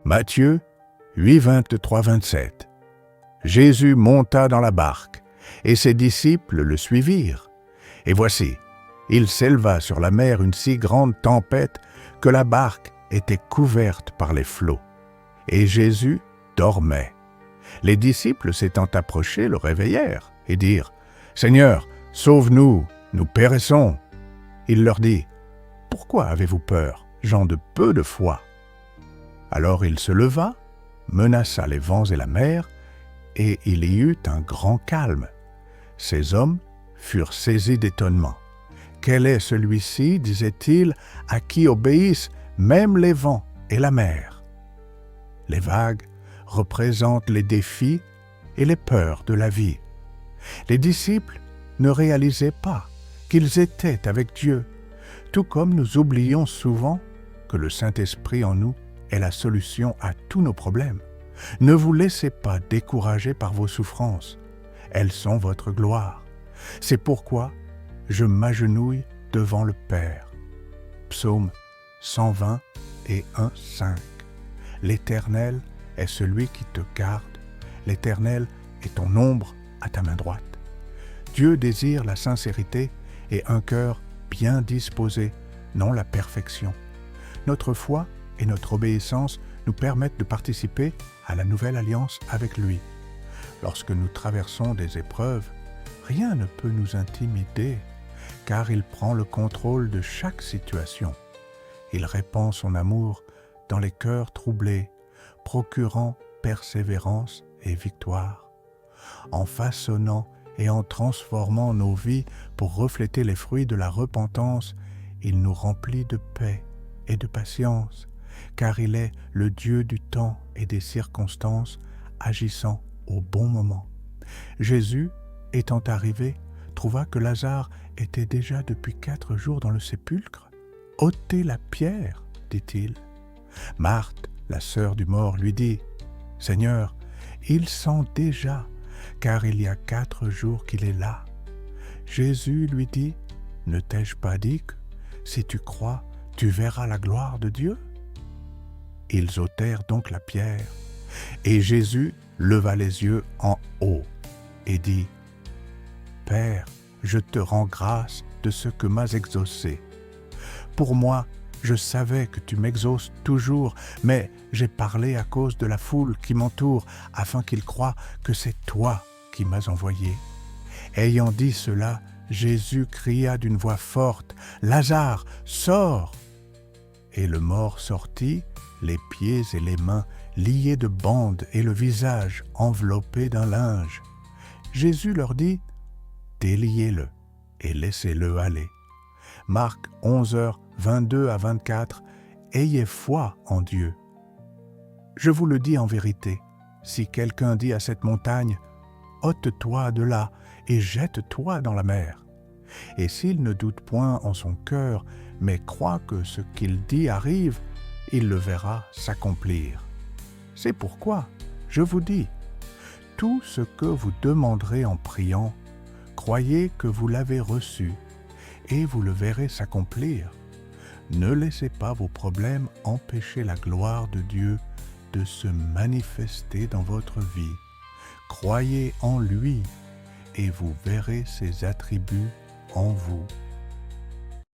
Matthieu 8, 23-27. Jésus monta dans la barque, et ses disciples le suivirent. Et voici, il s'éleva sur la mer une si grande tempête que la barque était couverte par les flots. Et Jésus dormait. Les disciples s'étant approchés le réveillèrent et dirent « Seigneur, sauve-nous, nous périssons !» Il leur dit « Pourquoi avez-vous peur, gens de peu de foi ?» Alors il se leva, menaça les vents et la mer, et il y eut un grand calme. Ces hommes furent saisis d'étonnement. « Quel est celui-ci, disaient-ils, à qui obéissent même les vents et la mer ?» Les vagues représentent les défis et les peurs de la vie. Les disciples ne réalisaient pas qu'ils étaient avec Dieu, tout comme nous oublions souvent que le Saint-Esprit en nous est la solution à tous nos problèmes. Ne vous laissez pas décourager par vos souffrances. Elles sont votre gloire. C'est pourquoi je m'agenouille devant le Père. Psaume 120 et 1:5. L'Éternel est celui qui te garde. L'Éternel est ton ombre à ta main droite. Dieu désire la sincérité et un cœur bien disposé, non la perfection. Notre foi et notre obéissance nous permettent de participer à la nouvelle alliance avec lui. Lorsque nous traversons des épreuves, rien ne peut nous intimider, car il prend le contrôle de chaque situation. Il répand son amour dans les cœurs troublés, procurant persévérance et victoire. En façonnant et en transformant nos vies pour refléter les fruits de la repentance, il nous remplit de paix et de patience, car il est le Dieu du temps et des circonstances, agissant au bon moment. Jésus, étant arrivé, trouva que Lazare était déjà depuis 4 jours dans le sépulcre. « Ôtez la pierre, dit-il. » Marthe, la sœur du mort, lui dit « Seigneur, il sent déjà, car il y a 4 jours qu'il est là. » Jésus lui dit « Ne t'ai-je pas dit que, si tu crois, tu verras la gloire de Dieu ?» Ils ôtèrent donc la pierre, et Jésus leva les yeux en haut et dit « Père, je te rends grâce de ce que m'as exaucé. Pour moi, je savais que tu m'exauces toujours, mais j'ai parlé à cause de la foule qui m'entoure, afin qu'ils croient que c'est toi qui m'as envoyé. » Ayant dit cela, Jésus cria d'une voix forte « Lazare, sors !» Et le mort sortit, les pieds et les mains liés de bandes et le visage enveloppé d'un linge. Jésus leur dit « Déliez-le et laissez-le aller. » Marc 11h22-24. Ayez foi en Dieu. Je vous le dis en vérité, si quelqu'un dit à cette montagne « Ôte-toi de là et jette-toi dans la mer », et s'il ne doute point en son cœur, mais croit que ce qu'il dit arrive, il le verra s'accomplir. C'est pourquoi, je vous dis, tout ce que vous demanderez en priant, croyez que vous l'avez reçu, et vous le verrez s'accomplir. Ne laissez pas vos problèmes empêcher la gloire de Dieu de se manifester dans votre vie. Croyez en lui, et vous verrez ses attributs en vous.